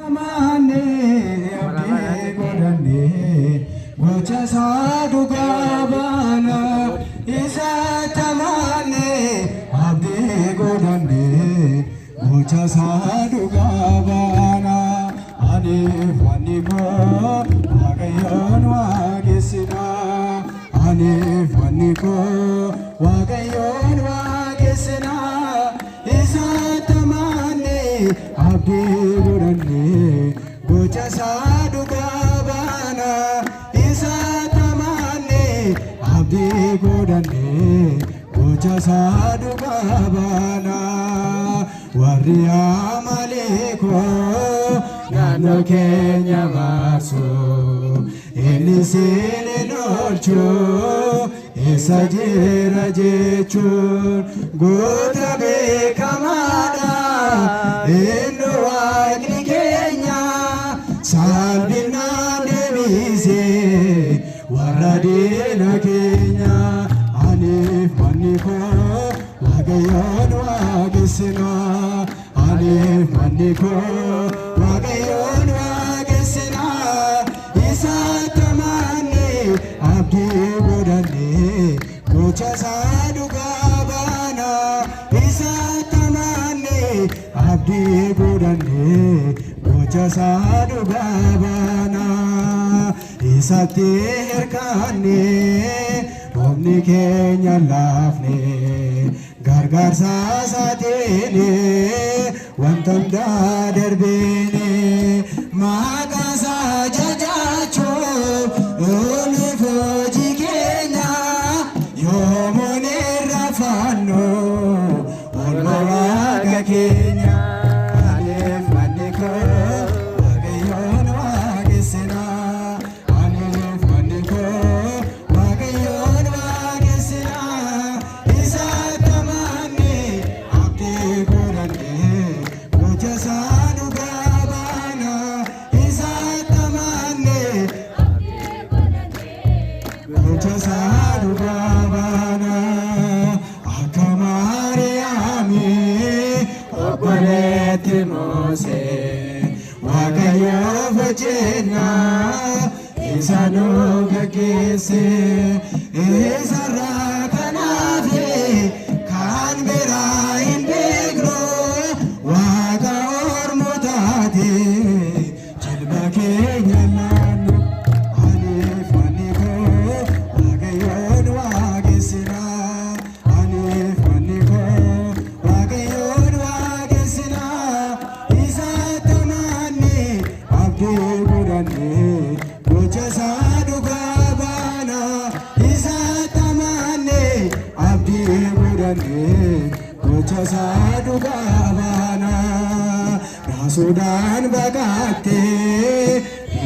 tamane abdi godhanne gocha sadhu gabana isa tamane abdi godhanne gocha sadhu gabana ani fani ko wagayon wagisina ani fani ko wagayon wagisina isa tamane abdi godhanne gocha sadhu gabana isa tamane abdi godhanne gocha sadhu gabana warri amaleko nano kenya basu elisele nolcho esajera jechun gota be kamada endo agni kenya sabina devise waradina kenya anif maniko wagayon wagisina anif maniko wagayon wagisina isa tamane abdi godhanne gocha sadhu gabana isa tamane abdi godhanne gocha sadhu gabana isatti hirkanne omni kenya lafne gargaarsa isaatiini wanta hundaa darbeeni maqaasa jajaachuun hojii keenya yoomuun irra fannu olma waaqa keenya aniif manni koo waaqayyoon waaqessina aniif manni koo waaqayyoon waaqessina isa tamane abdi godhanne gocha sadhu gabana isa tamane gocha sadhu gabana akka Maariyaami obboleetti Moose waaqayyoof hojjenna isa nu gaggeesse isarraa kanaafi kan biraa hin beeknu waaqa ormotaati jilba keenya laannu aniif manni koo waaqayyoon waaqessina aniif manni koo waaqayyoon waaqessina isa tamane abdi godhanne gocha sadhu gabana isa tamane abdi godhanne gocha sadhu gabana raasuudhaan baqatte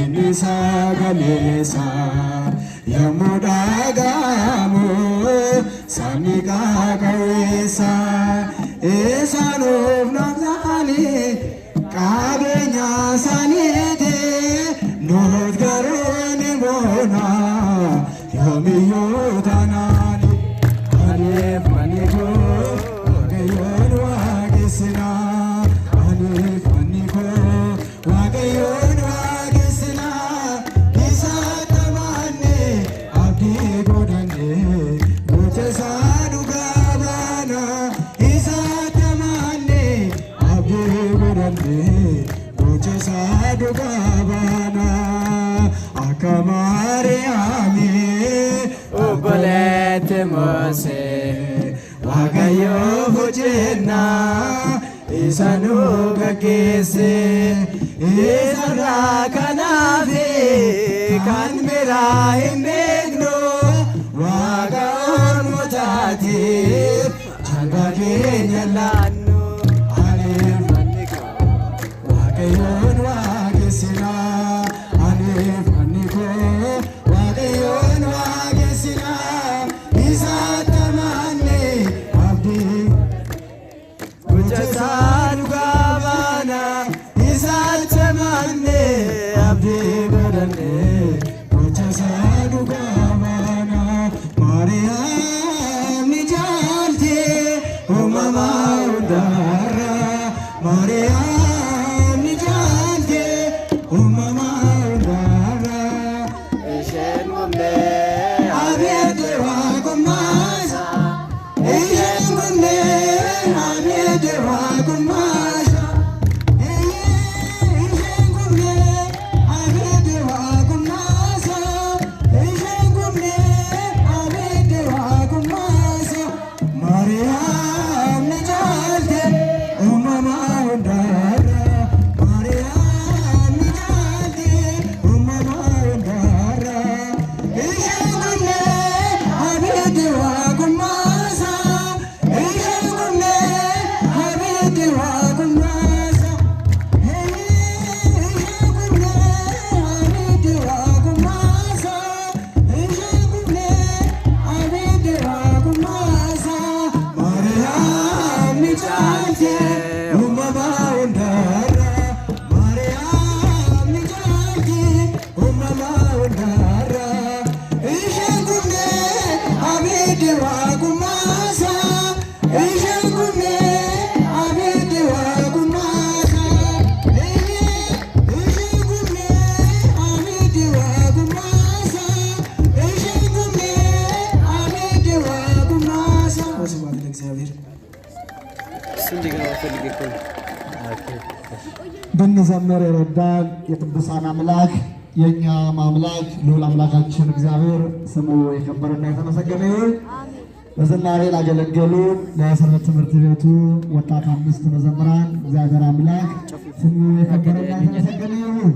inni sagaleessa yommuu dhaga'amu sabni qaqawweessa isaanuuf namsaanii qabeenya isaaniiti nuuf garuu ni boona yoomiyyuu taanaani aniif manni koo waaqayyoon waaqessina aniif manni koo waaqayyoon waaqessina isa tamane abdi godhanne gocha sadhu gabana isa tamane abdi godhanne gocha sadhu gabana akka Maariyaami obboleetti Moose waaqayyoof hojjenna isa nu gaggeesse isarraa kanaafi kan biraa hin beeknu waaqa ormotaatiif jilba keenya laannu aniif manni koo waaqayyoon waaqessina aniif manni koo waaqayyoon waaqessina isa tamane abdi gocha sadhu gabana isa tamane abdi godhanne gocha sadhu gabana Maariyaam ni jaalte uumamaa hundaarra Maariyaam ni jaalte እንድንዘምር የረዳን የቅዱሳን አምላክ የእኛም አምላክ ልዑል አምላካችን እግዚአብሔር ስሙ የከበረና የተመሰገነ ይሁን። በዝማሬ ላገለገሉን ለሰንበት ትምህርት ቤቱ ወጣት 5 መዘምራን እግዚአብሔር አምላክ ስሙ የከበረና የተመሰገነ ይሁን።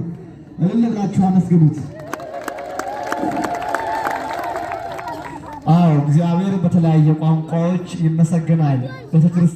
እልል ብላችሁ አመስግኑት። አዎ እግዚአብሔር በተለያየ ቋንቋዎች ይመሰገናል። ቤተክርስቲያን